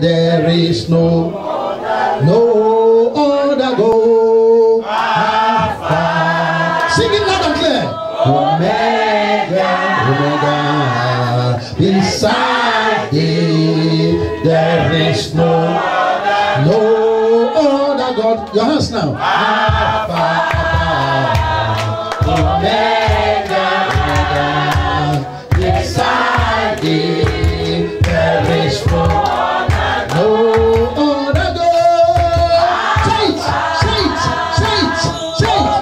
there is no other God. Alpha. Sing it loud and clear. Omega, beside thee there is no other God. Your hands now. Alpha, Omega, beside thee there is no other God. Say it, say it, say it, say it.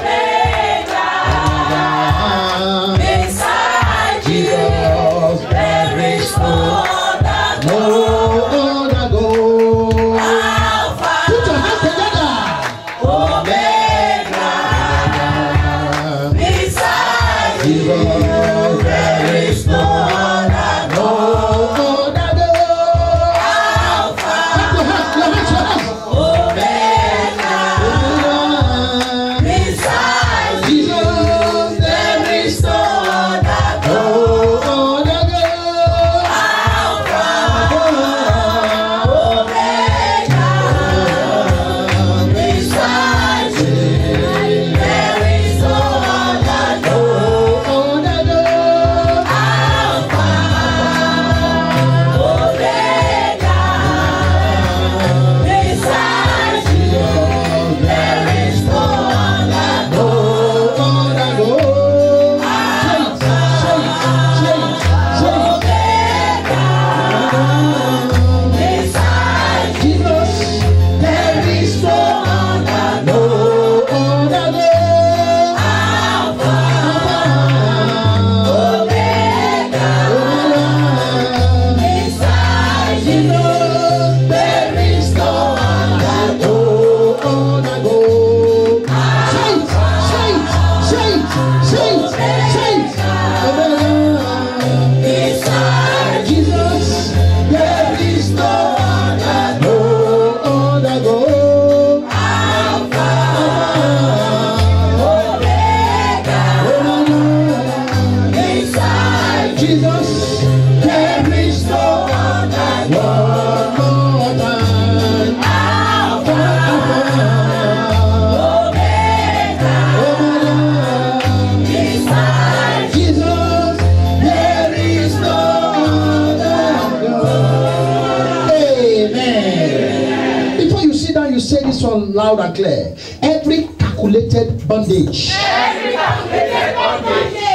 Loud and clear. Every calculated bondage.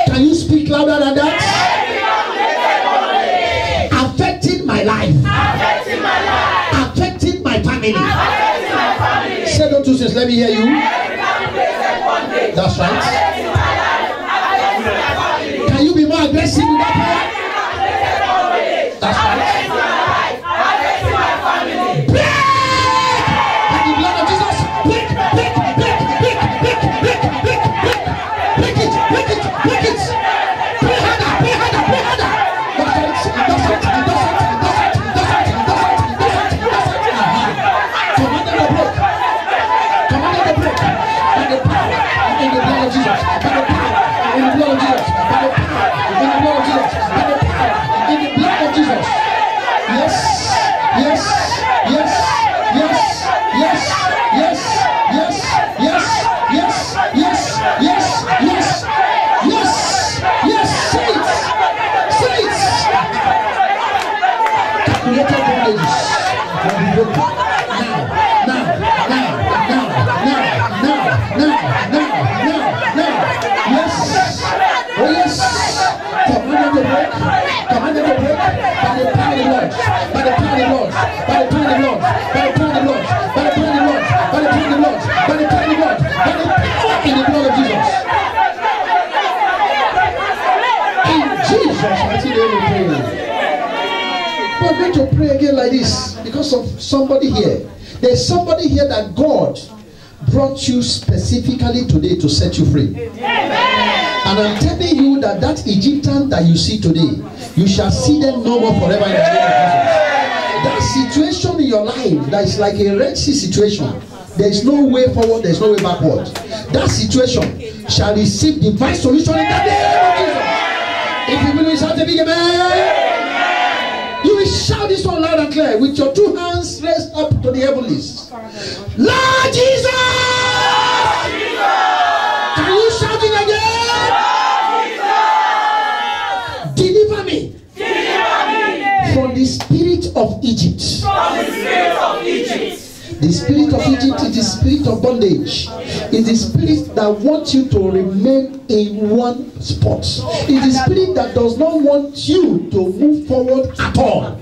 Can you speak louder than that? Affecting my life. Affecting my family. Say those two things. Let me hear you. That's right. Can you be more aggressive in that prayer? That's right. We're going to pray again like this because of somebody here. There's somebody here that God brought you specifically today to set you free. Amen. And I'm telling you that that Egyptian that you see today, you shall see them no more forever in the name of Jesus. That situation in your life that is like a Red Sea situation, there is no way forward, there is no way backward. That situation shall receive divine solution in the name of Jesus. If you will shout a big amen, you will shout this one loud and clear with your two hands the heavens. Lord Jesus! Can you shout it again? Deliver me. From the spirit of Egypt. The spirit of Egypt is the spirit of bondage. It's the spirit that wants you to remain in one spot. It's the spirit that does not want you to move forward at all.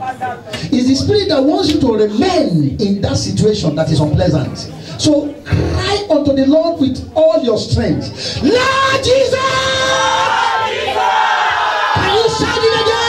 It's the spirit that wants you to remain in that situation that is unpleasant. So cry unto the Lord with all your strength. Lord Jesus! Can you shout it again?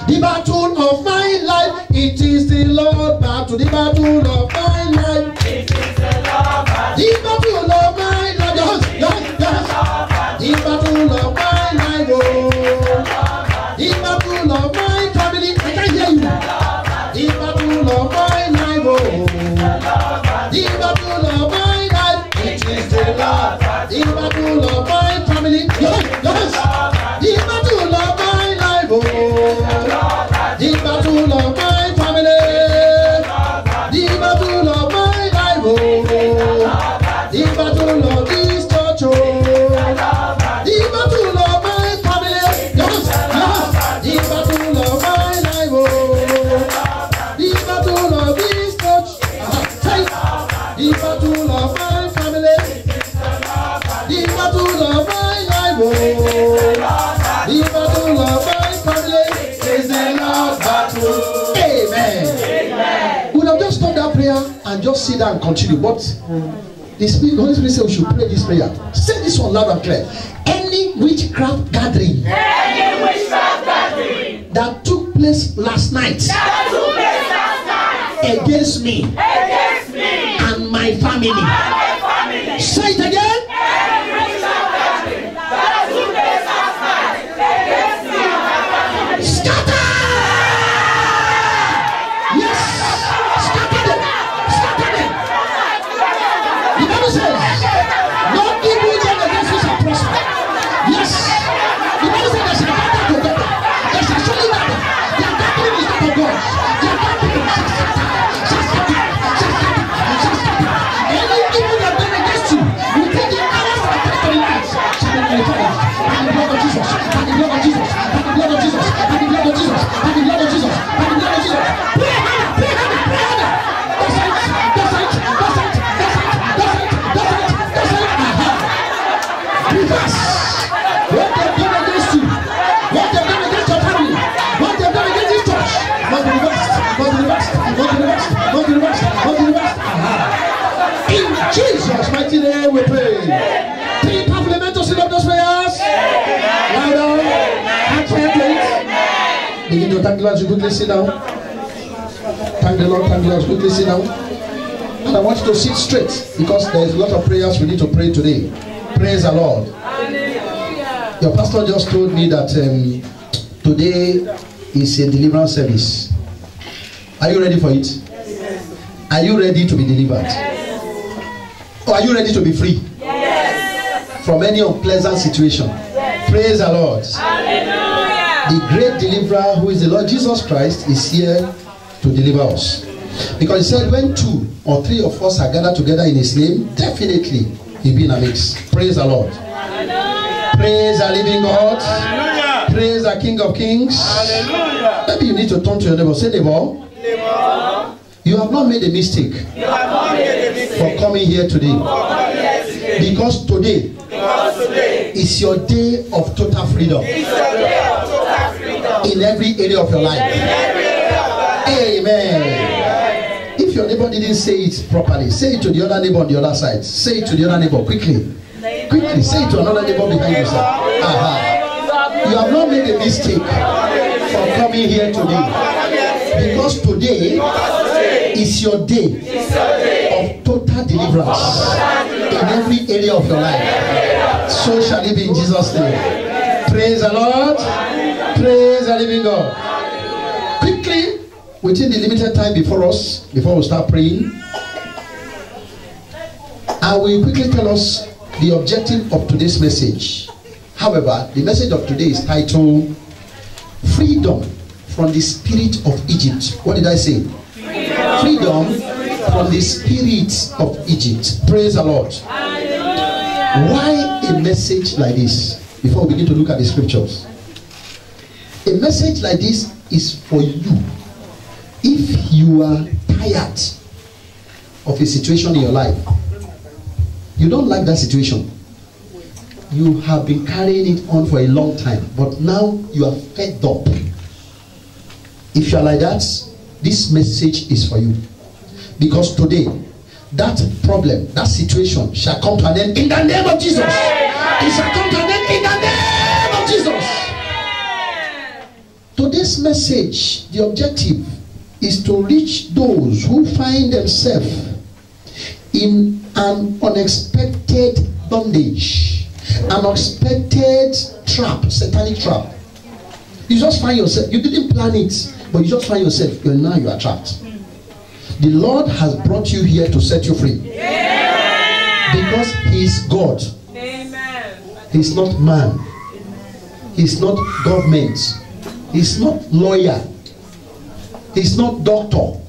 The battle of my life, it is the Lord battle. The battle of my life, it is the Lord battle. The battle of my life, yes. The battle of my life, oh. The battle of my family, I can hear you. The battle of my life, oh. The battle of my life, it is the Lord. The battle of my family, yes. The battle of my life, oh. The battle of my family, the battle of my life, oh. The battle of this church, oh. The battle of my family, yes. The battle of my life, oh. The battle of this church, the battle of my family, the battle of my life, oh. The battle of my family is the Lord battle. Amen. We would have just stopped that prayer and just sit down and continue. But the Holy Spirit said we should pray this prayer. Say this one loud and clear. Any witchcraft gathering that took place last night against me and my family. Say it again. Jesus' mighty name we pray. Three complementos in those prayers. Louder. Begin to thank the Lord. You quickly sit down. Thank the Lord. Thank the Lord. Quickly sit down. And I want you to sit straight because there is a lot of prayers we need to pray today. Praise the Lord. Your pastor just told me that today is a deliverance service. Are you ready for it? Are you ready to be delivered? Or are you ready to be free? Yes. From any unpleasant situation? Yes. Praise the Lord. Hallelujah. The great deliverer, who is the Lord Jesus Christ, is here to deliver us. Because he said, when 2 or 3 of us are gathered together in his name, definitely he'll be in a mix. Praise the Lord. Hallelujah. Praise the living God. Hallelujah. Praise the King of Kings. Hallelujah. Maybe you need to turn to your neighbor. Say, neighbor, You have not made a mistake for coming here today. Because today is your day of total freedom. In every area of your life. Amen. If your neighbor didn't say it properly, say it to the other neighbor on the other side. Say it to the other neighbor quickly. Quickly, say it to another neighbor behind you. You have not made a mistake for coming here today. Because today is your day of total deliverance in every area of your life. So shall it be in Jesus' name. Praise the Lord. Praise the living God. Quickly, within the limited time before us, before we start praying, I will quickly tell us the objective of today's message. However, the message of today is titled Freedom from the Spirit of Egypt. What did I say? Freedom from the Spirit of Egypt. Praise the Lord. Why a message like this? Before we begin to look at the scriptures. A message like this is for you. If you are tired of a situation in your life, you don't like that situation, you have been carrying it on for a long time, but now you are fed up. If you are like that, this message is for you. Because today, that problem, that situation shall come to an end in the name of Jesus. It shall come to an end in the name of Jesus. Today's message, the objective is to reach those who find themselves in an unexpected bondage, an unexpected trap, satanic trap. You just find yourself, you didn't plan it, but you just find yourself, now you are trapped. The Lord has brought you here to set you free. Because He is God. He is not man. He is not government. He is not lawyer. He is not doctor.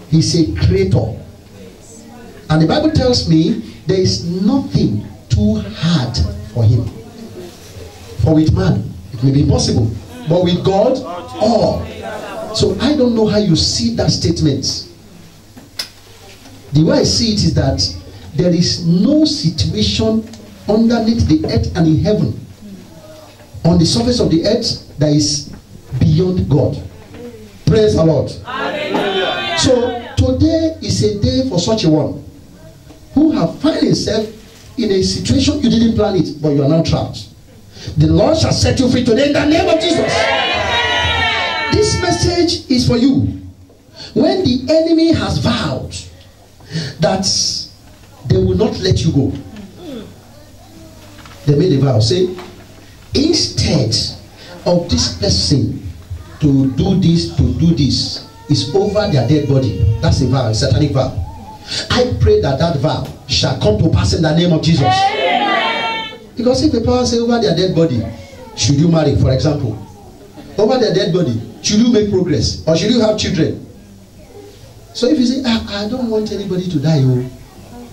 He is a creator. And the Bible tells me there is nothing too hard for Him. For with man, it may be possible. But with God, all. So I don't know how you see that statement. The way I see it is that there is no situation underneath the earth and in heaven, on the surface of the earth, that is beyond God. Praise the Lord. Hallelujah. So today is a day for such a one who have found himself in a situation you didn't plan it, but you are now trapped. The Lord shall set you free today in the name of Jesus. This message is for you. When the enemy has vowed that they will not let you go, they made a vow, say, instead of this person to do this is over their dead body. That's a vow, a satanic vow. I pray that that vow shall come to pass in the name of Jesus. Amen. Because if a power say over their dead body, should you marry, for example, over their dead body, should you make progress, or should you have children? So if you say, I don't want anybody to die,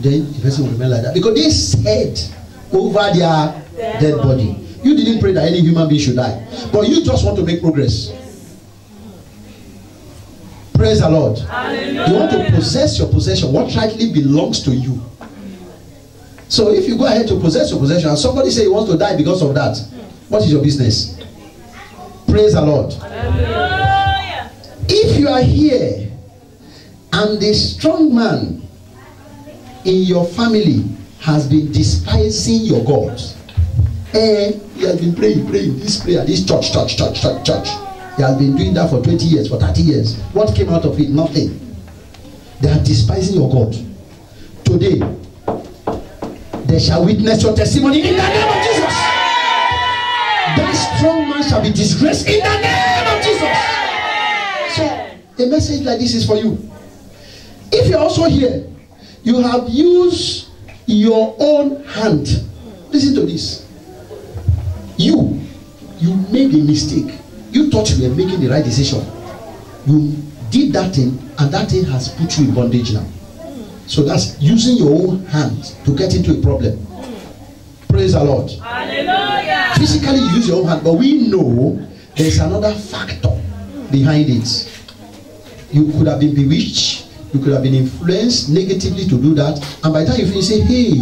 then the person will remain like that. Because they said over their dead body. You didn't pray that any human being should die, but you just want to make progress. Praise the Lord. Hallelujah. You want to possess your possession, what rightly belongs to you. So if you go ahead to possess your possession and somebody say he wants to die because of that, what is your business? Praise the Lord. Hallelujah. If you are here and the strong man in your family has been despising your God, he has been praying this prayer, this church. He has been doing that for 20 years, for 30 years. What came out of it? Nothing. They are despising your God. Today, they shall witness your testimony in the name of Jesus. That strong man shall be disgraced in the name of Jesus. So, a message like this is for you. If you're also here, you have used your own hand. Listen to this. You made a mistake. You thought you were making the right decision. You did that thing, and that thing has put you in bondage now. So that's using your own hand to get into a problem. Praise the Lord. Hallelujah. Physically you use your own hand, but we know there's another factor behind it. You could have been bewitched. You could have been influenced negatively to do that. And by the time you finish, say, hey,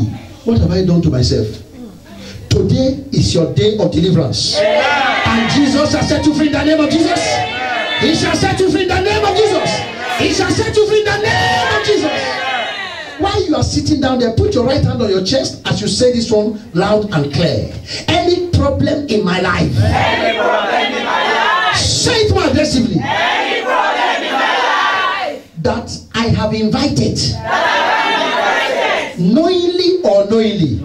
what have I done to myself? Today is your day of deliverance. And Jesus shall set you free in the name of Jesus. He shall set you free in the name of Jesus. He shall set you free in the name of Jesus. While you are sitting down there, put your right hand on your chest as you say this one loud and clear. Any problem in my life, say it more aggressively, that I have invited, knowingly or unknowingly.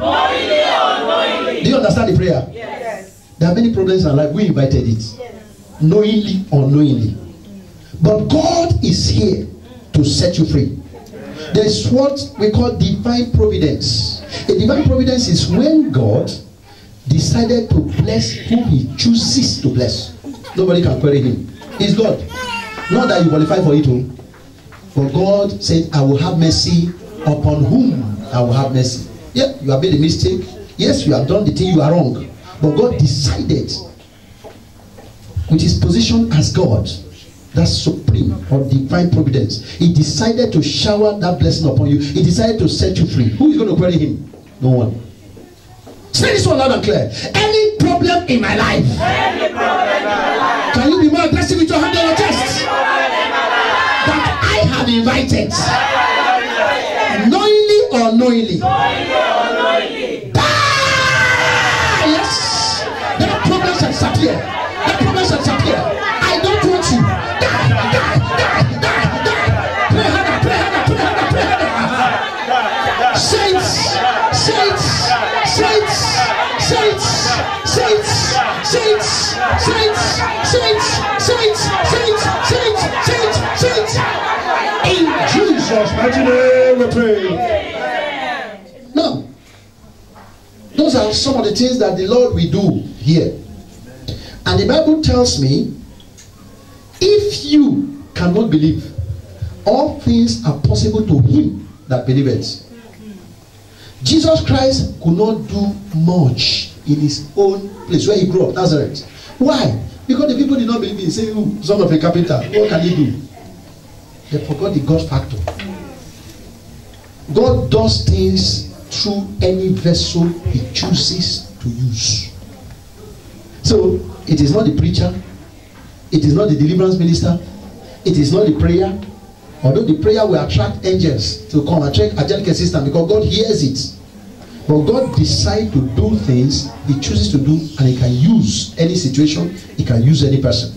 Do you understand the prayer? Yes. There are many problems in our life. We invited it, knowingly or unknowingly. But God is here to set you free. There's what we call divine providence. A divine providence is when God decided to bless whom he chooses to bless. Nobody can query him. He's God. Not that you qualify for it, but God said, I will have mercy upon whom I will have mercy. Yeah, you have made a mistake. Yes, you have done the thing you are wrong. But God decided, with his position as God, that's supreme or divine providence, he decided to shower that blessing upon you. He decided to set you free. Who is going to query him? No one. Say this one loud and clear. Any problem in my life, can you be more aggressive with your hand on your chest? That I have invited, knowingly or unknowingly. Yes, that problem shall disappear. That problem shall disappear. I don't want you. In Jesus' mighty name we pray. Now, those are some of the things that the Lord will do here. And the Bible tells me, if you cannot believe, all things are possible to him that believeth. Jesus Christ could not do much in his own place where he grew up, Nazareth. Why? Because the people did not believe in him. Say, son of a carpenter, what can he do? They forgot the God factor. God does things through any vessel he chooses to use. So, it is not the preacher, it is not the deliverance minister, it is not the prayer. Although the prayer will attract angels to come, attract angelic assistance, because God hears it. But God decides to do things he chooses to do, and he can use any situation, he can use any person.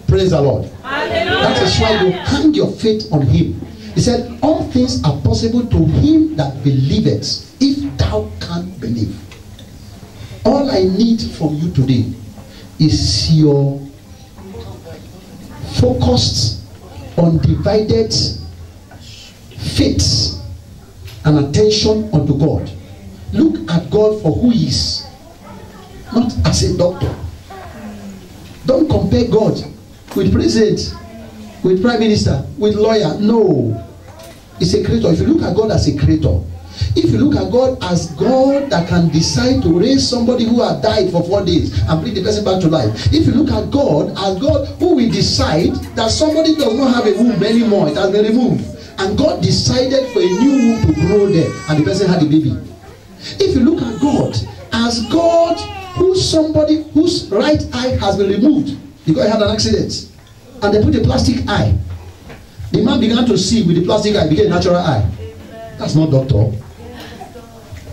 Praise the Lord. Hallelujah. That is why you hang your faith on him. He said, all things are possible to him that believeth, if thou canst believe. All I need from you today is your focused, undivided faith and attention unto God. Look at God for who he is, not as a doctor. Don't compare God with president, with prime minister, with lawyer. No, it's a creator. If you look at God as a creator, if you look at God as God that can decide to raise somebody who had died for 4 days and bring the person back to life, if you look at God as God who will decide that somebody does not have a womb anymore, it has been removed, and God decided for a new womb to grow there, and the person had a baby. If you look at God as God who's somebody whose right eye has been removed because he had an accident, and they put a plastic eye, the man began to see with the plastic eye, became a natural eye. That's not doctor.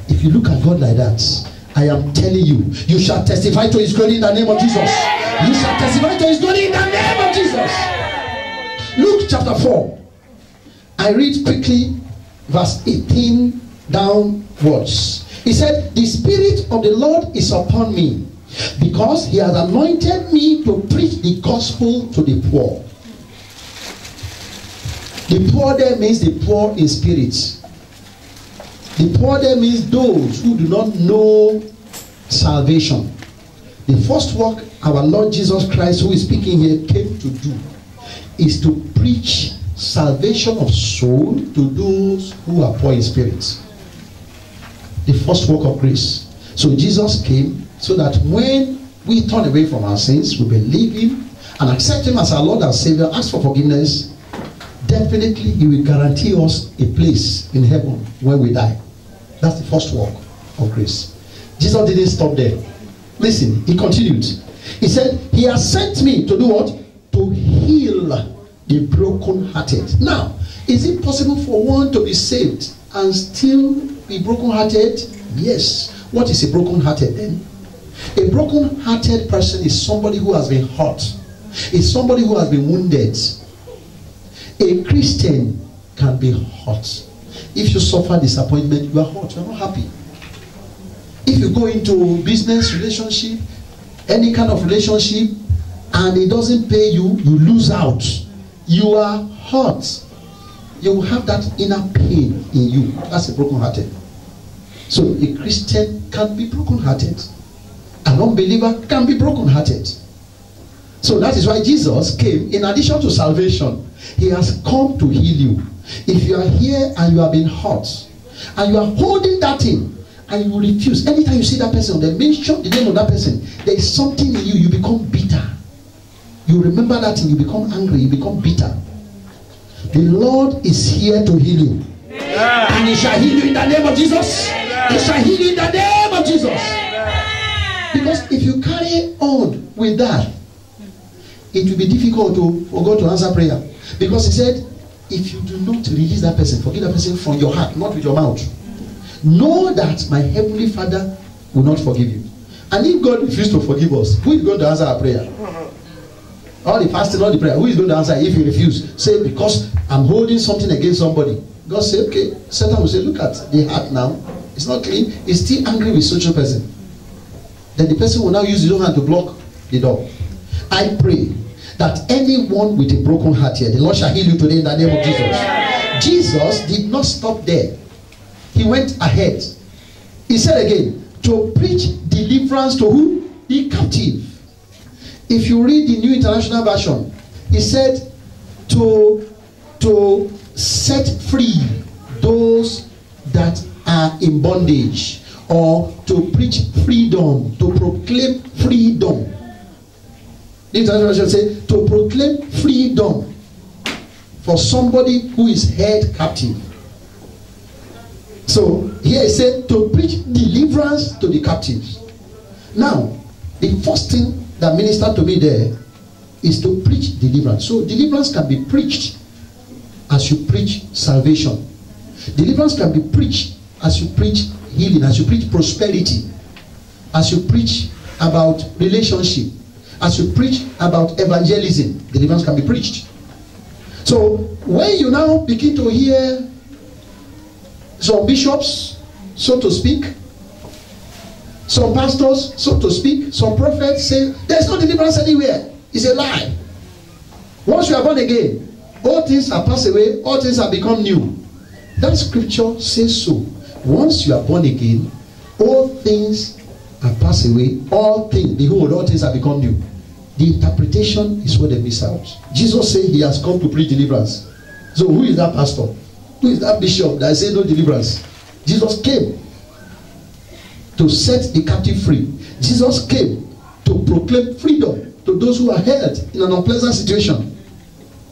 If you look at God like that, I am telling you, you shall testify to his glory in the name of Jesus. You shall testify to his glory in the name of Jesus. Luke chapter 4. I read quickly verse 18 downwards. He said, the Spirit of the Lord is upon me, because he has anointed me to preach the gospel to the poor. The poor there means the poor in spirit. The poor there means those who do not know salvation. The first work our Lord Jesus Christ, who is speaking here, came to do is to preach salvation of soul to those who are poor in spirit. The first work of grace. So Jesus came so that when we turn away from our sins, we believe him and accept him as our Lord and Savior, ask for forgiveness, definitely He will guarantee us a place in heaven when we die. That's the first work of grace. Jesus didn't stop there. Listen, He continued. He said, He has sent me to do what? To heal the brokenhearted. Now, is it possible for one to be saved and still be brokenhearted? Yes. What is a brokenhearted then? A broken-hearted person is somebody who has been hurt. Is somebody who has been wounded. A Christian can be hurt. If you suffer disappointment, you are hurt. You are not happy. If you go into business relationship, any kind of relationship, and it doesn't pay you, you lose out. You are hurt. You will have that inner pain in you. That's a broken-hearted. So a Christian can be broken-hearted. An unbeliever can be broken-hearted. So that is why Jesus came. In addition to salvation, He has come to heal you. If you are here and you have been hurt, and you are holding that thing, and you refuse, anytime you see that person, they mention the name of that person, there is something in you, you become bitter. You remember that thing, you become angry, you become bitter. The Lord is here to heal you. Yeah. And He shall heal you in the name of Jesus. Yeah. He shall heal you in the name of Jesus. Yeah. Because if you carry on with that, it will be difficult for God to answer prayer. Because He said, if you do not release that person, forgive that person from your heart, not with your mouth, know that my heavenly Father will not forgive you. And if God refuses to forgive us, who is going to answer our prayer? All the fasting, all the prayer, who is going to answer if you refuse? Say, because I'm holding something against somebody. God say, okay. Satan will say, look at the heart now. It's not clean. He's still angry with such a person. Then the person will now use his own hand to block the door. I pray that anyone with a broken heart here, the Lord shall heal you today in the name of Jesus. Jesus did not stop there. He went ahead. He said again, to preach deliverance to who? The captive. If you read the New International Version, he said to set free those that are in bondage, or to preach freedom, to proclaim freedom. The International Version says to proclaim freedom for somebody who is held captive. So here he said to preach deliverance to the captives. Now, the first thing that ministered to me there is to preach deliverance. So deliverance can be preached as you preach salvation. Deliverance can be preached as you preach healing, as you preach prosperity, as you preach about relationship, as you preach about evangelism. Deliverance can be preached. So when you now begin to hear some bishops, so to speak, some pastors, so to speak, some prophets say there's no deliverance anywhere, it's a lie. Once you are born again, all things are passed away, all things have become new. That scripture says so. Once you are born again, all things are passed away, all things, behold, all things have become new. The interpretation is what they miss out. Jesus said He has come to preach deliverance. So who is that pastor? Who is that bishop that says no deliverance? Jesus came to set the captive free. Jesus came to proclaim freedom to those who are held in an unpleasant situation.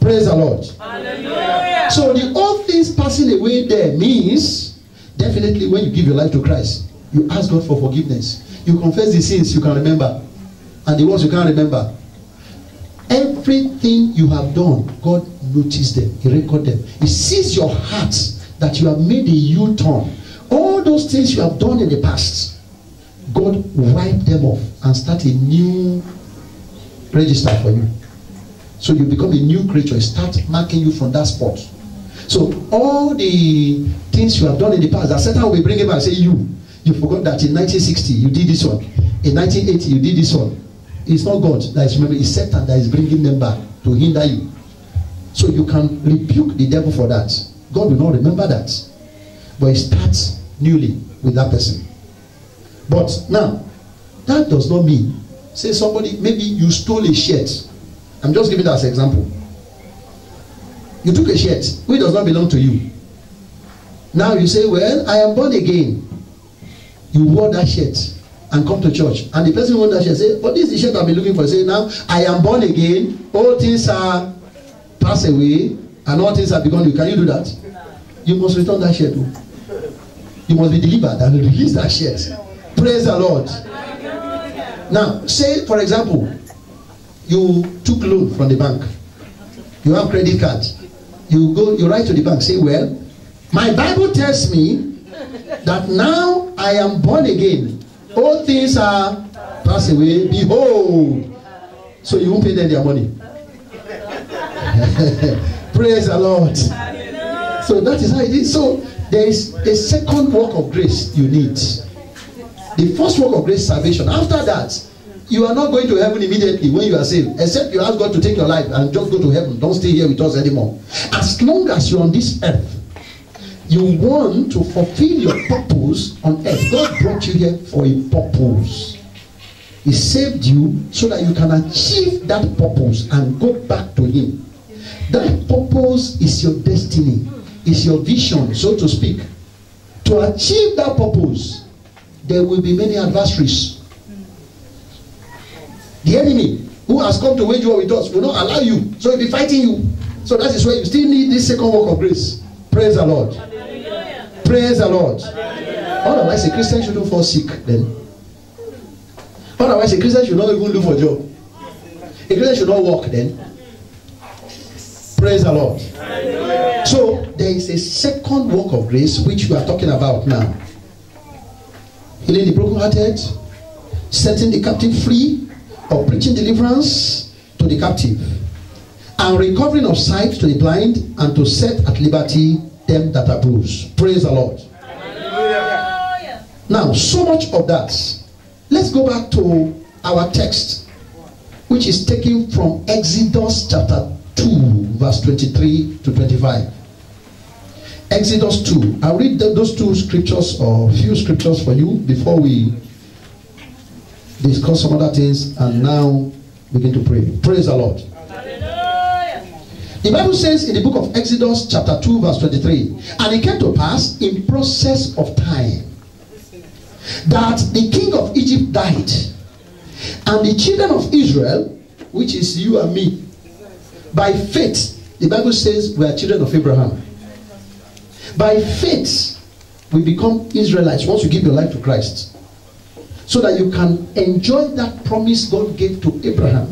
Praise the Lord. Hallelujah. So the all things passing away there means definitely when you give your life to Christ, you ask God for forgiveness. You confess the sins you can remember and the ones you can't remember. Everything you have done, God noticed them. He recorded them. He sees your heart that you have made a U-turn. All those things you have done in the past, God wiped them off and start a new register for you. So you become a new creature. He start marking you from that spot. So all the things you have done in the past, that Satan will bring him and say, you forgot that in 1960 you did this one. In 1980 you did this one. It's not God that is remembering, it's Satan that is bringing them back to hinder you. So you can rebuke the devil for that. God will not remember that. But he starts newly with that person. But now, that does not mean, say somebody, maybe you stole a shirt. I'm just giving that as an example. You took a shirt which does not belong to you. Now you say, well, I am born again. You wore that shirt and come to church. And the person who wore that shirt say, but this is the shirt I've been looking for. Say, now, I am born again. All things are passed away. and all things have begun, can you do that? You must return that share too. You must be delivered and release that share. Praise the Lord. Now, say for example, you took loan from the bank. You have credit card. You write to the bank, say, well, my Bible tells me that now I am born again. All things are passed away. Behold. So you won't pay them their money. Praise the Lord. So that is how it is. So there is a second work of grace you need. The first work of grace is salvation. After that, you are not going to heaven immediately when you are saved, except you ask God to take your life and just go to heaven. Don't stay here with us anymore. As long as you're on this earth, you want to fulfill your purpose on earth. God brought you here for a purpose. He saved you so that you can achieve that purpose and go back to Him. That purpose is your destiny, is your vision, so to speak. To achieve that purpose, there will be many adversaries. The enemy who has come to wage war with us will not allow you, so he'll be fighting you. So that is why you still need this second work of grace. Praise the Lord. Hallelujah. Praise the Lord. Hallelujah. Otherwise, a Christian shouldn't fall sick then. Otherwise, a Christian should not even look for a job. A Christian should not work then. Praise the Lord. Hallelujah. So there is a second work of grace which we are talking about now. Healing the brokenhearted, setting the captive free, or preaching deliverance to the captive, and recovering of sight to the blind, and to set at liberty them that are bruised. Praise the Lord. Hallelujah. Now, so much of that. Let's go back to our text, which is taken from Exodus chapter 2, verse 23 to 25. Exodus 2. I'll read those two scriptures, or a few scriptures for you before we discuss some other things, and now begin to pray. Praise the Lord. Hallelujah. The Bible says in the book of Exodus chapter 2 verse 23, and it came to pass in process of time that the king of Egypt died, and the children of Israel, which is you and me, by faith, the Bible says we are children of Abraham. By faith we become Israelites once you give your life to Christ, so that you can enjoy that promise God gave to Abraham,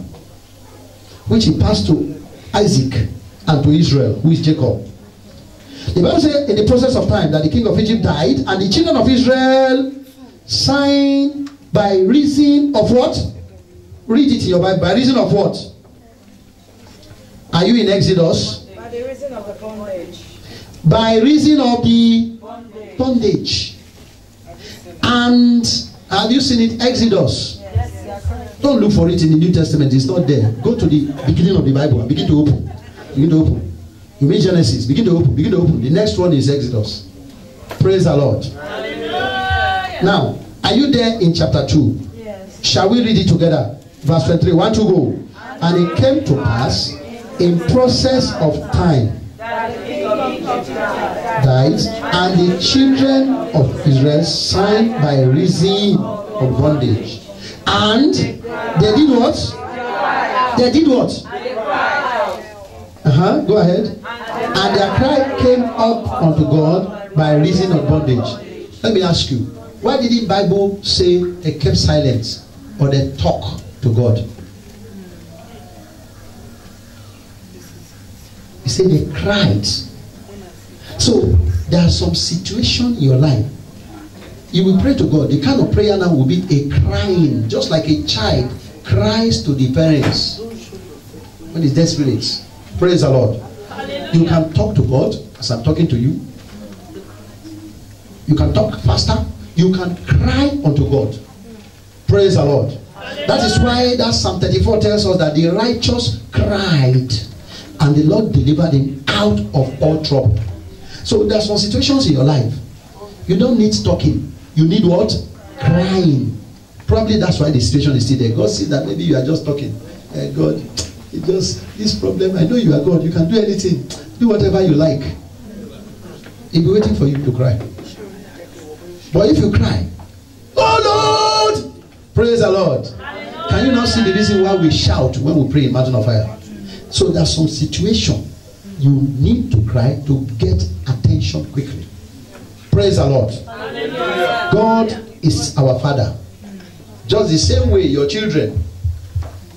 which He passed to Isaac and to Israel, who is Jacob. The Bible says in the process of time that the king of Egypt died, and the children of Israel signed by reason of what? Read it in your Bible. By reason of what? Are you in Exodus? By the reason of the bondage. By reason of the bondage. And have you seen it? Exodus. Yes. Don't look for it in the New Testament. It's not there. Go to the beginning of the Bible and begin to open. Begin to open. You read Genesis. Begin to open. Begin to open. The next one is Exodus. Praise the Lord. Hallelujah. Now, are you there in chapter 2? Yes. Shall we read it together? Verse 23. 1, 2, go. And it came to pass in process of time died, and the children of Israel signed by reason of bondage. And they did what? They did what? Go ahead. And their cry came up unto God by reason of bondage. Let me ask you, why did the Bible say they kept silent or they talk to God? He said they cried. So there are some situations in your life. You will pray to God. The kind of prayer now will be a crying, just like a child cries to the parents when he's desperate. Praise the Lord. Hallelujah. You can talk to God as I'm talking to you. You can talk faster. You can cry unto God. Praise the Lord. Hallelujah. That is why that Psalm 34 tells us that the righteous cried, and the Lord delivered him out of all trouble. So there are some situations in your life. You don't need talking. You need what? Crying. Probably that's why the situation is still there. God sees that maybe you are just talking. God, it just, this problem, I know you are God. You can do anything. Do whatever you like. He'll be waiting for you to cry. But if you cry, oh Lord, praise the Lord. Can you now see the reason why we shout when we pray in Mountain of Fire? So there's some situation you need to cry to get attention quickly. Praise the Lord. Hallelujah. God is our Father. Just the same way your children,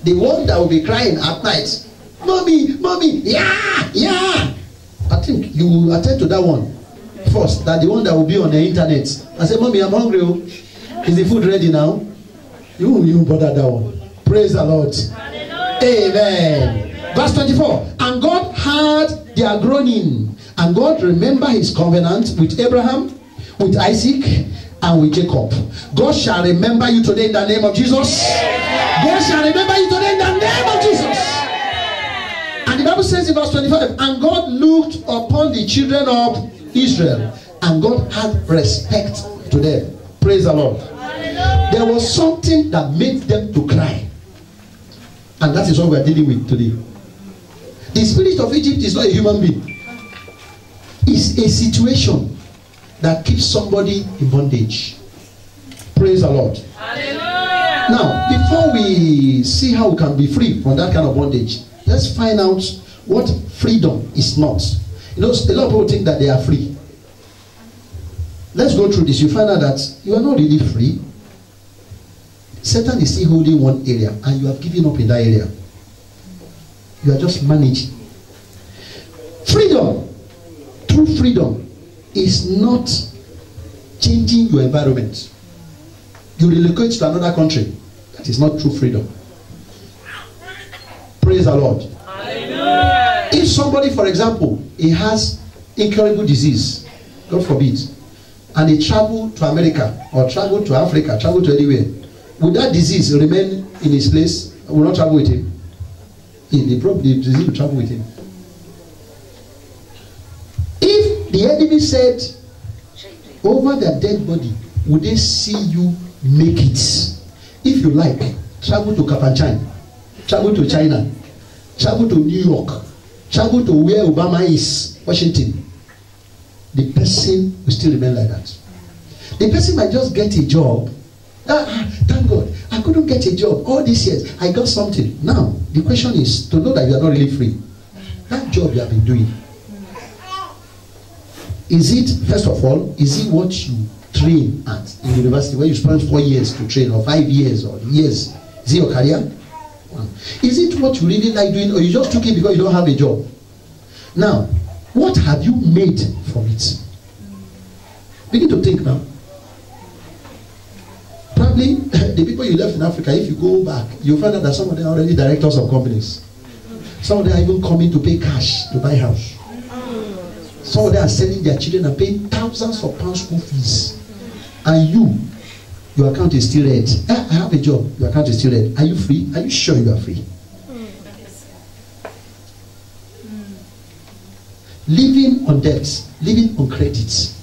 the one that will be crying at night, mommy, mommy, yeah, yeah. I think you will attend to that one first, that the one that will be on the internet and say, mommy, I'm hungry. Is the food ready now? You bother that one. Praise the Lord. Hallelujah. Amen. Verse 24. And God heard their groaning, and God remembered his covenant with Abraham, with Isaac, and with Jacob. God shall remember you today in the name of Jesus. God shall remember you today in the name of Jesus. And the Bible says in verse 25, and God looked upon the children of Israel, and God had respect to them. Praise the Lord. There was something that made them to cry, and that is what we are dealing with today. The spirit of Egypt is not a human being. It's a situation that keeps somebody in bondage. Praise the Lord. Hallelujah. Now, before we see how we can be free from that kind of bondage, let's find out what freedom is not. You know, a lot of people think that they are free. Let's go through this. You find out that you are not really free. Satan is still holding one area, and you have given up in that area. You are just managing. Freedom, true freedom, is not changing your environment. You relocate to another country. That is not true freedom. Praise the Lord. Hallelujah. If somebody, for example, he has incurable disease, God forbid, and he travel to America or travel to Africa, travel to anywhere, will that disease remain in his place? Will not travel with him? The disease will travel with him. If the enemy said over their dead body, would they see you make it? If you like, travel to Kafanchan, travel to China, travel to New York, travel to where Obama is, Washington. The person will still remain like that. The person might just get a job. Thank God, I couldn't get a job all these years. I got something. Now, the question is to know that you are not really free. That job you have been doing, is it, first of all, is it what you train at in university, where you spend 4 years to train, or 5 years, or years? Is it your career? Is it what you really like doing, or you just took it because you don't have a job? Now, what have you made from it? Begin to think now. Probably the people you left in Africa, if you go back, you'll find out that some of them are already directors of companies. Some of them are even coming to pay cash to buy house. Some of them are sending their children and paying thousands of pounds school fees. And your account is still red. I have a job, your account is still red. Are you free? Are you sure you are free? Living on debt, living on credit,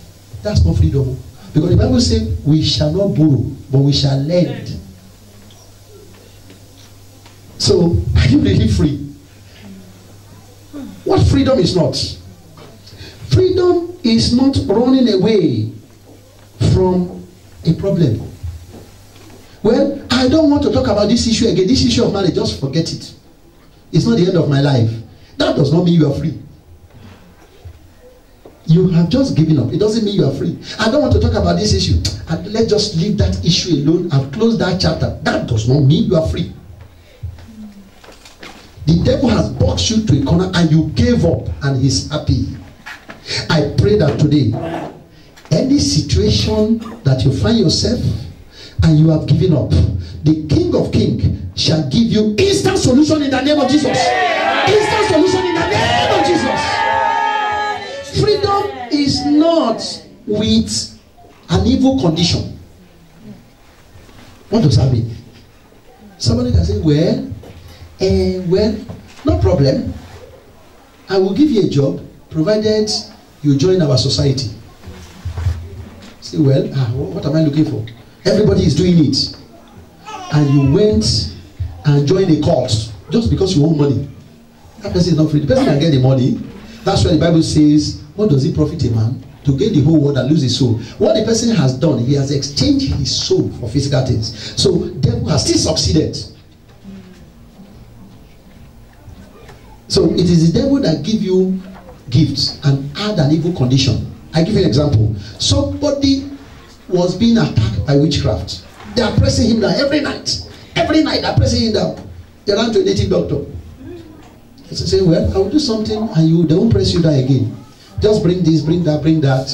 that's not freedom. Because the Bible says we shall not borrow, but we shall lend. So, are you really free? What freedom is not? Freedom is not running away from a problem. Well, I don't want to talk about this issue again. This issue of marriage, just forget it. It's not the end of my life. That does not mean you are free. You have just given up. It doesn't mean you are free. I don't want to talk about this issue. Let's just leave that issue alone and close that chapter. That does not mean you are free. The devil has boxed you to a corner and you gave up and he's happy. I pray that today, any situation that you find yourself and you have given up, the King of Kings shall give you instant solution in the name of Jesus. Instant solution in the name of Jesus. Freedom is not with an evil condition. What does that mean? Somebody can say, well, no problem. I will give you a job provided you join our society. Say, well, what am I looking for? Everybody is doing it. And you went and joined a cult just because you want money. That person is not free. The person can get the money. That's why the Bible says, what does it profit a man to gain the whole world and lose his soul? What the person has done, he has exchanged his soul for physical things. So the devil has still succeeded. So it is the devil that gives you gifts and add an evil condition. I give you an example. Somebody was being attacked by witchcraft. They are pressing him down every night. Every night they are pressing him down. They ran to a native doctor. He said, well, I will do something and they won't press you down again. Just bring this, bring that, bring that.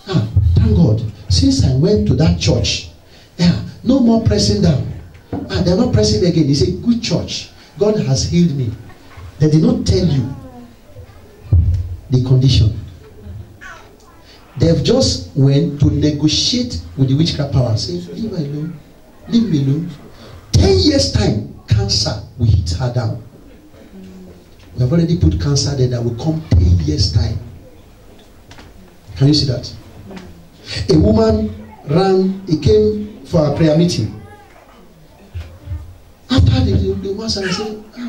Thank God. Since I went to that church, no more pressing down. They're not pressing again. It's a good church. God has healed me. They did not tell you the condition. They've just went to negotiate with the witchcraft power. Say, leave me alone. Leave me alone. 10 years time, cancer will hit her down. We have already put cancer there that will come 10 years time. Can you see that? A woman came for a prayer meeting. After the woman said,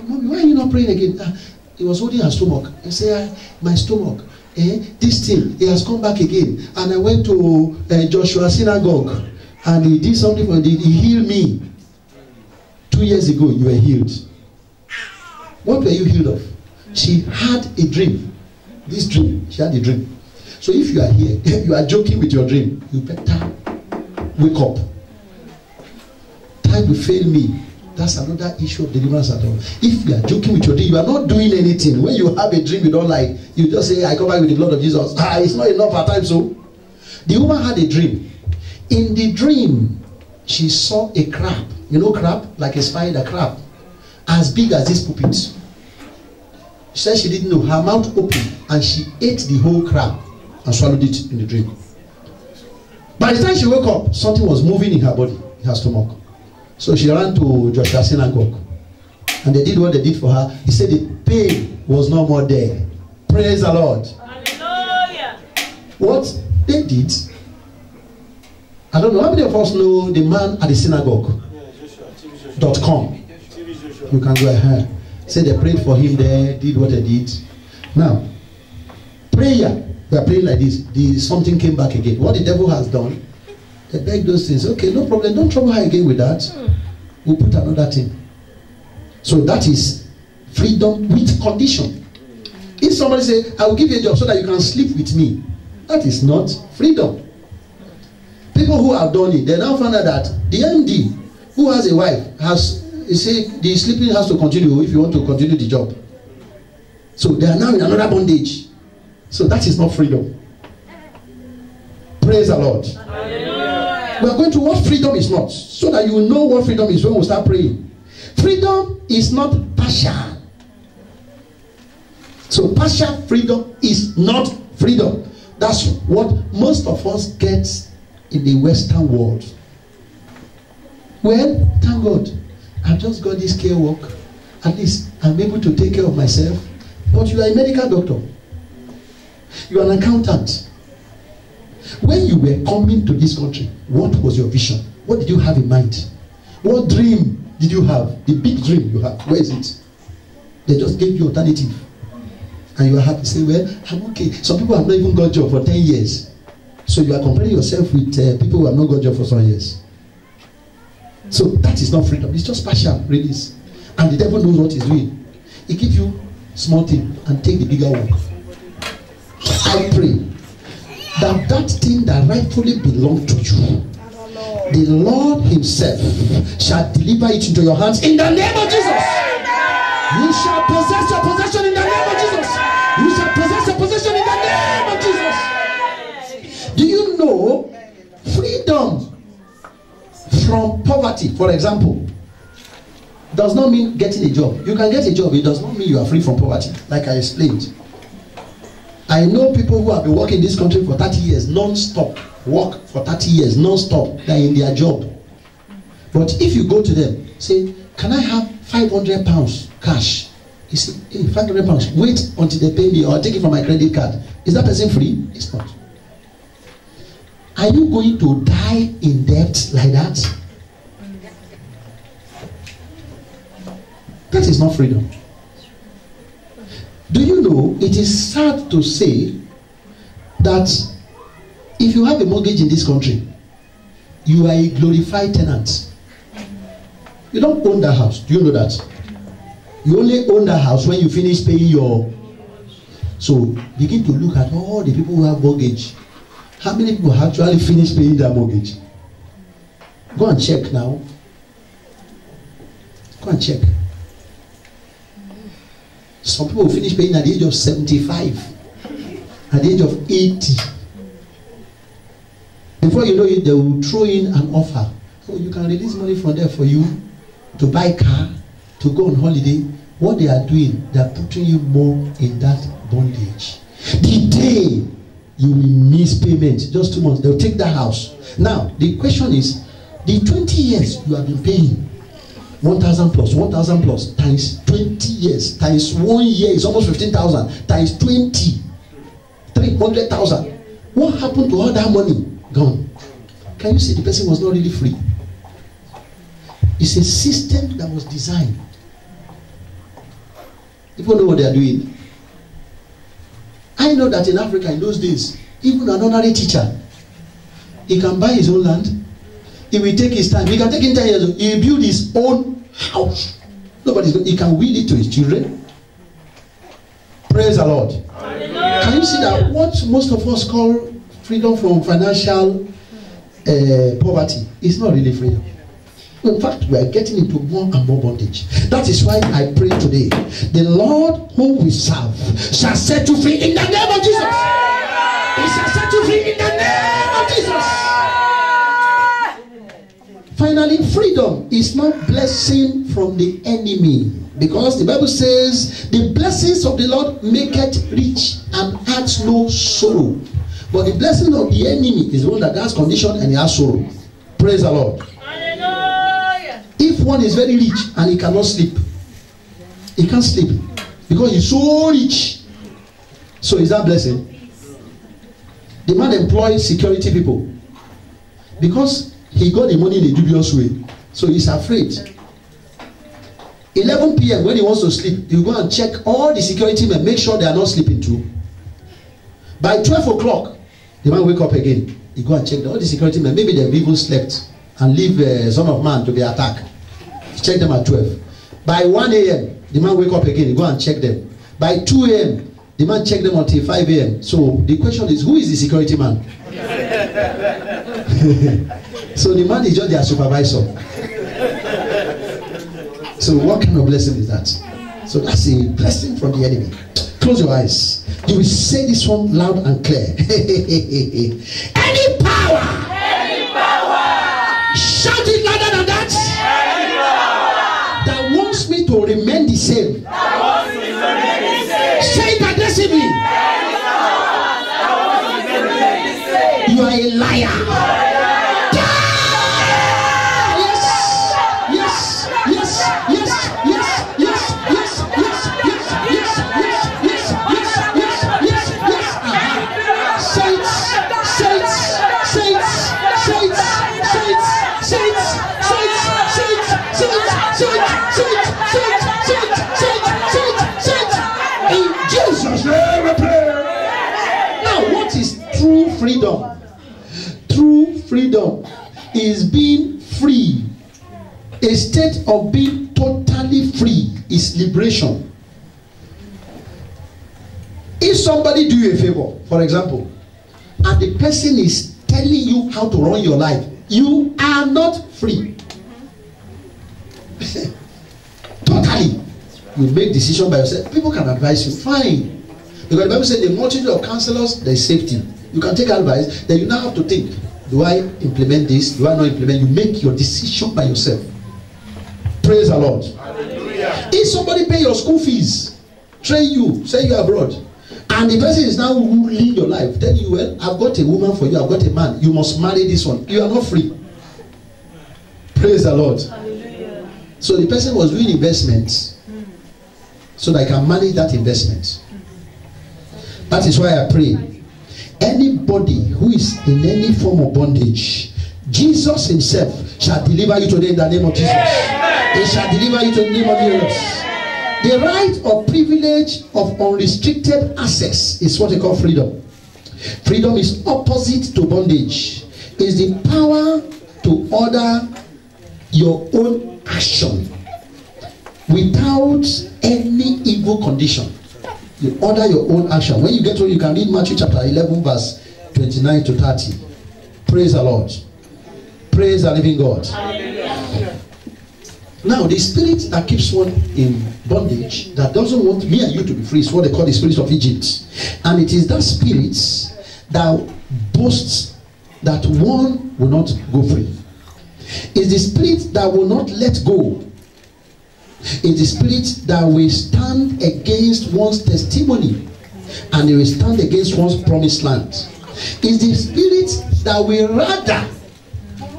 Mommy, why are you not praying again? He was holding her stomach. He said, my stomach, this thing, it has come back again. And I went to Joshua Synagogue and he did something for me. He healed me. 2 years ago, you were healed. What were you healed of? She had a dream. This dream, she had a dream. So if you are here, you are joking with your dream, you better wake up. Time will fail me. That's another issue of deliverance at all. If you are joking with your dream, you are not doing anything. When you have a dream you don't like, you just say, I cover with the blood of Jesus. It's not enough at times. So the woman had a dream. In the dream, she saw a crab. You know crab? Like a spider crab. As big as this pulpit. She said she didn't know. Her mouth opened and she ate the whole crab and swallowed it in the dream. By the time she woke up, something was moving in her body, in her stomach. So she ran to Joshua Synagogue. And they did what they did for her. He said the pain was no more there. Praise the Lord. Hallelujah. What they did, I don't know how many of us know the man at the synagogue.com. You can go ahead. Say they prayed for him there, did what they did. Now, prayer, we are praying like this. Something came back again. What the devil has done, they beg those things. Okay, no problem. Don't trouble her again with that. We'll put another thing. So that is freedom with condition. If somebody say, I will give you a job so that you can sleep with me, that is not freedom. People who have done it, they now find out that the MD who has a wife has, you say, the sleeping has to continue if you want to continue the job. So they are now in another bondage. So that is not freedom. Praise the Lord. We are going to what freedom is not, so that you will know what freedom is when we start praying. Freedom is not partial. So partial freedom is not freedom. That's what most of us get in the Western world. Well, thank God, I've just got this care work. At least I'm able to take care of myself. But you are a medical doctor. You are an accountant. When you were coming to this country, what was your vision? What did you have in mind? What dream did you have? The big dream you have. Where is it? They just gave you alternative. And you are happy. Say, well, I'm okay. Some people have not even got a job for 10 years. So you are comparing yourself with people who have not got a job for some years. So that is not freedom. It's just partial release. And the devil knows what he's doing. He gives you small thing and take the bigger one. I pray that that thing that rightfully belongs to you, the Lord himself shall deliver it into your hands in the name of Jesus. You shall possess your possession in the name of Jesus. You shall possess your possession in the name of Jesus. Do you know freedom from poverty, for example, does not mean getting a job. You can get a job, it does not mean you are free from poverty, like I explained. I know people who have been working in this country for 30 years non-stop, work for 30 years non-stop, they're in their job. But if you go to them, say, can I have 500 pounds cash? You say, hey, 500 pounds, wait until they pay me or take it from my credit card. Is that person free? It's not. Are you going to die in debt like that? That is not freedom. Do you know, it is sad to say that if you have a mortgage in this country, you are a glorified tenant. You don't own that house. Do you know that? You only own that house when you finish paying your... So begin to look at all the people who have mortgage. How many people actually finished paying their mortgage? Go and check now. Go and check. Some people finish paying at the age of 75, at the age of 80. Before you know it, they will throw in an offer. Oh, you can release money from there for you to buy a car, to go on holiday. What they are doing, they are putting you more in that bondage. The day you will miss payment, just 2 months, they'll take that house. Now, the question is, the 20 years you have been paying, 1,000 plus, 1,000 plus, times 20 years, times 1 year is almost 15,000, times 20, 300,000. What happened to all that money? Gone. Can you see the person was not really free? It's a system that was designed. People know what they are doing. I know that in Africa in those days, even an honorary teacher, he can buy his own land. He will take his time. He can take in 10 years. He will build his own house. He can will it to his children. Praise the Lord. Hallelujah. Can you see that what most of us call freedom from financial poverty is not really freedom? In fact, we are getting into more and more bondage. That is why I pray today, the Lord whom we serve shall set you free in the name of Jesus. He shall set you free in the name of Jesus. Finally, freedom is not blessing from the enemy, because the Bible says the blessings of the Lord maketh rich and adds no sorrow. But the blessing of the enemy is the one that has condition and he has sorrow. Praise the Lord. Hallelujah. If one is very rich and he cannot sleep, he can't sleep because he's so rich. So is that blessing? The man employs security people because he got the money in a dubious way. So he's afraid. 11 p.m. when he wants to sleep, you go and check all the security men, make sure they are not sleeping too. By 12 o'clock, the man wake up again. You go and check all the security men. Maybe they've even slept and leave Son of Man to be attacked. Check them at 12. By 1 a.m., the man wake up again. You go and check them. By 2 a.m., the man check them until 5 a.m. So the question is, who is the security man? So the man is just their supervisor. So what kind of blessing is that? So that's a blessing from the enemy. Close your eyes. You will say this one loud and clear. Any power, shout it louder than that, that wants me to remain the same. Say it aggressively. You are a liar. Freedom. True freedom is being free. A state of being totally free is liberation. If somebody do you a favor, for example, and the person is telling you how to run your life, you are not free. Totally. You make decision by yourself. People can advise you, fine. Because the Bible says the multitude of counselors, there is safety. You can take advice, then you now have to think, do I implement this? Do I not implement? You make your decision by yourself. Praise the Lord. Hallelujah. If somebody pay your school fees, train you, send you abroad, and the person is now ruling your life, tell you, well, I've got a woman for you, I've got a man, you must marry this one. You are not free. Praise the Lord. Hallelujah. So the person was doing investments so that I can manage that investment. That is why I pray. Anybody who is in any form of bondage, Jesus himself shall deliver you today in the name of Jesus. He shall deliver you to the name of Jesus. The right or privilege of unrestricted access is what they call freedom. Freedom is opposite to bondage. It's the power to order your own action without any evil condition. You order your own action. When you get home, you can read Matthew chapter 11, verse 29 to 30. Praise the Lord. Praise the living God. Now, the spirit that keeps one in bondage, that doesn't want me and you to be free, is what they call the spirit of Egypt. And it is that spirit that boasts that one will not go free. It's the spirit that will not let go. It's the spirit that will stand against one's testimony, and it will stand against one's promised land. It's the spirit that will rather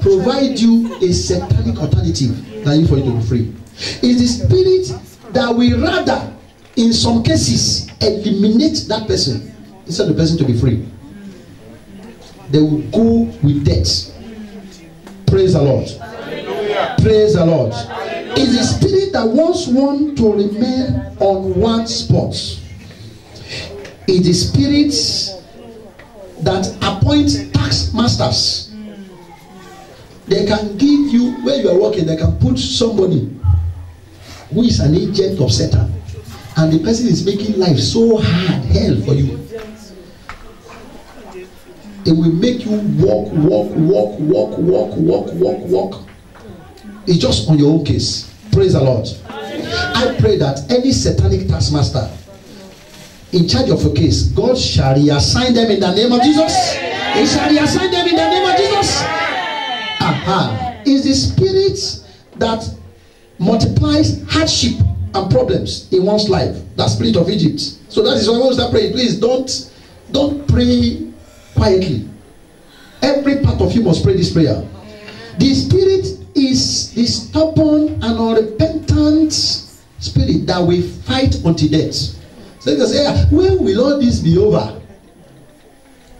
provide you a satanic alternative than for you to be free. It's the spirit that will rather, in some cases, eliminate that person instead of the person to be free. They will go with death. Praise the Lord. Praise the Lord. It's the spirit that wants one to remain on one spot. It's the spirit that appoints tax masters. They can give you, where you are working, they can put somebody who is an agent of Satan, and the person is making life so hard, hell for you. It will make you walk. It's just on your own case. Praise the Lord. I pray that any satanic taskmaster in charge of a case, God shall reassign them in the name of Jesus. He shall reassign them in the name of Jesus. Is the spirit that multiplies hardship and problems in one's life. That spirit of Egypt. So that is why I want to pray. Please don't pray quietly. Every part of you must pray this prayer. The spirit is the stubborn and unrepentant spirit that will fight until death. So you can say, when will all this be over?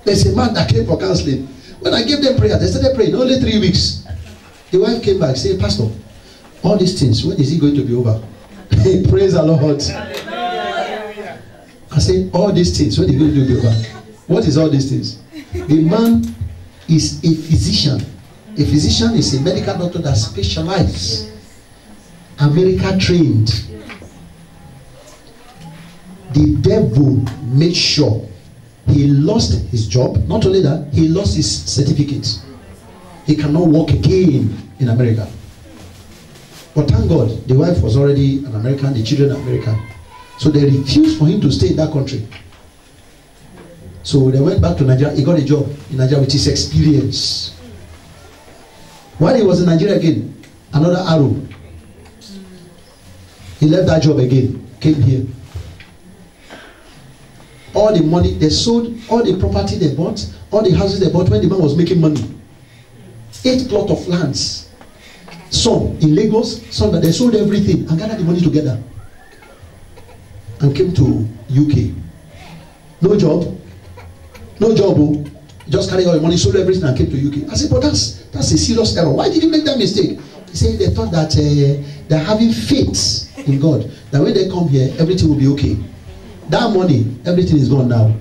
There's a man that came for counseling. When I gave them prayer, they started praying only 3 weeks. The wife came back, said, Pastor, all these things, when is it going to be over? Praise the Lord. I said, all these things, when is it going to be over? What is all these things? The man is a physician. A physician is a medical doctor that specializes, America trained. The devil made sure he lost his job. Not only that, he lost his certificate. He cannot work again in America. But thank God, the wife was already an American, the children are American. So they refused for him to stay in that country. So they went back to Nigeria. He got a job in Nigeria with his experience. While he was in Nigeria again, another arrow. He left that job again, came here. All the money they sold, all the property they bought, all the houses they bought when the man was making money. 8 plots of lands. Some in Lagos, some that they sold everything and gathered the money together and came to UK. No job. No job. Oh. Just carry all your money, sold everything and came to UK. I said, but that's a serious error. Why did you make that mistake? He said they thought that they're having faith in God. That when they come here, everything will be okay. That money, everything is gone now.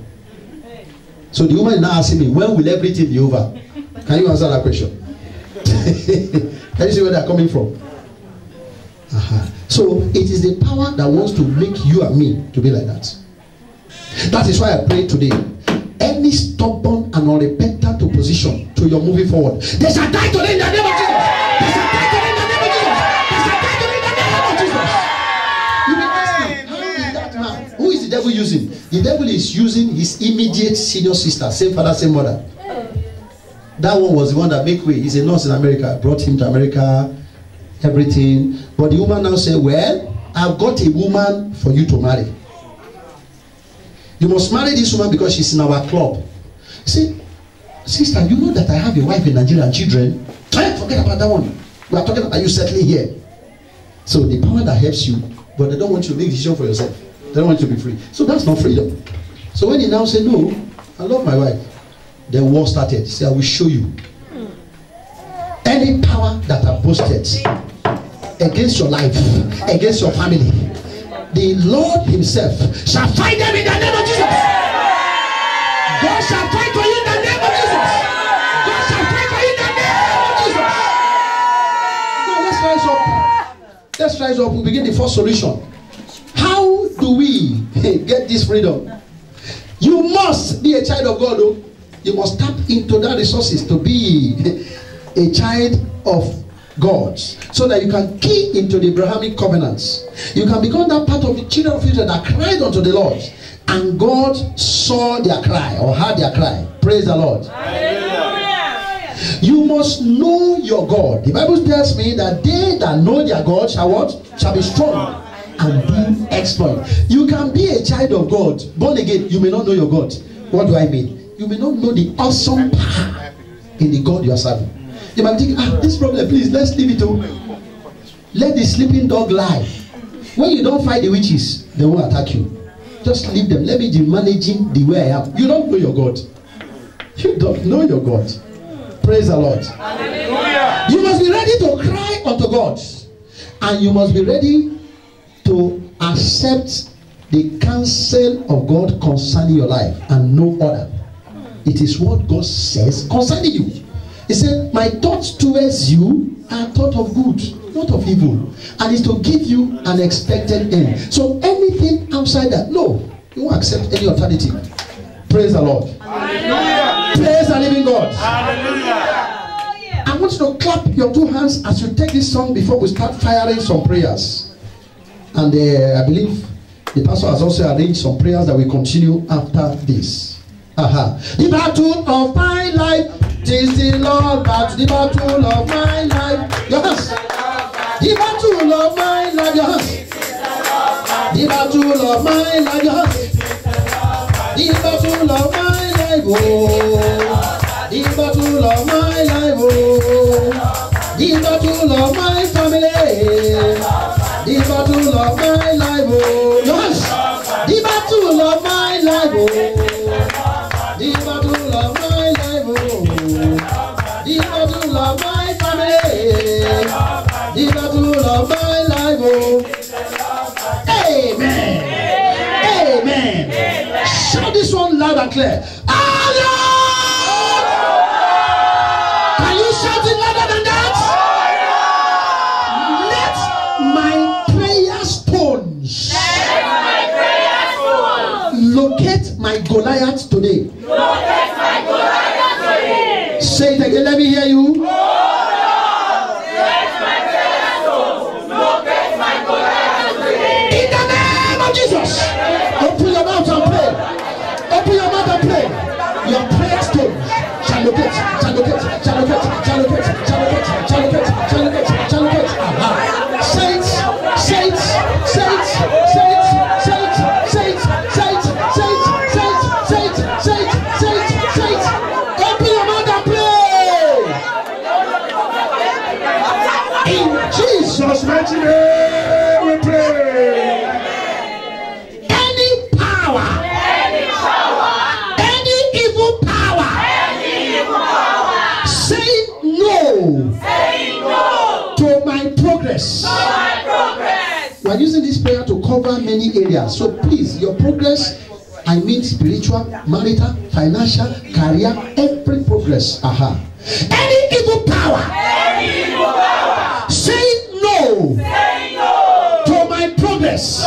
So the woman is now asking me, when will everything be over? Can you answer that question? Can you see where they're coming from? So it is the power that wants to make you and me to be like that. That is why I pray today. Any stubborn and unrepentant opposition to your moving forward, they shall die today in the name of Jesus. They shall die today in the name of Jesus. They shall die today in the name of Jesus. You may ask me, how is that man? Who is the devil using? The devil is using his immediate senior sister, same father, same mother. That one was the one that make way. He's a nurse in America, brought him to America, everything. But the woman now said, well, I've got a woman for you to marry. You must marry this woman because she's in our club. See, sister, you know that I have a wife in Nigeria and children. Forget about that one. We are talking about you settling here. So the power that helps you, but they don't want you to make a decision for yourself. They don't want you to be free. So that's not freedom. So when he now said, no, I love my wife, the war started. Say, I will show you. Any power that are boasted against your life, against your family, the Lord himself shall fight them in the name of Jesus. God shall fight for you in the name of Jesus. God shall fight for you in the name of Jesus. Now let's rise up. Let's rise up. We begin the first solution. How do we get this freedom? You must be a child of God, though. You must tap into that resources to be a child of God, so that you can key into the Abrahamic covenants. You can become that part of the children of Israel that cried unto the Lord, and God saw their cry or heard their cry. Praise the Lord. Hallelujah. You must know your God. The Bible tells me that they that know their God shall what? Shall be strong and do exploit. You can be a child of God, born again. You may not know your God. What do I mean? You may not know the awesome power in the God you are serving. You might think, this problem, please, let's leave it to. Let the sleeping dog lie. When you don't fight the witches, they won't attack you. Just leave them. Let me be managing the way I am. You don't know your God. You don't know your God. Praise the Lord. Hallelujah. You must be ready to cry unto God. And you must be ready to accept the counsel of God concerning your life and no other. It is what God says concerning you. He said, my thoughts towards you are thought of good, not of evil, and is to give you an expected end. So anything outside that, no, you won't accept any alternative. Praise the Lord. Hallelujah. Praise the living God. Hallelujah. I want you to clap your two hands as you take this song before we start firing some prayers. And I believe the pastor has also arranged some prayers that will continue after this. The battle of my life. Tis the Lord, but the battle of my life. Your hands. The battle of my life. Your hands. The battle of my life. Your hands. The battle of my life. Oh. The battle of my life. Oh. The battle of my family. The battle of my life. Oh. Your hands. The battle of my life. Oh. The battle of my life. Oh. The battle of my family, the battle of my life. Oh. Amen. Amen. Amen. Shout this one loud and clear. Allah! Can you shout it louder than that? Let my prayer stones locate my Goliath today. Locate my Goliath today. Say it again, let me hear you. Oh Lord, let my prayer stones locate my Goliath today. In the name of Jesus. Open your mouth and pray. Open your mouth and pray. Your prayer stones shall locate, shall locate, shall locate, shall locate, shall locate, shall locate, shall locate, shall locate. Saints, saints, saints, saints, saints, saints, saints, saints, saints, saints, saints, saints, saints. Open your mouth and pray. In Jesus' mighty name we pray. Any power, any evil power, say no to my progress. We are using this prayer to cover many areas. So please, your progress, I mean spiritual, marital, financial, career, every progress. Any evil power, say no to my progress.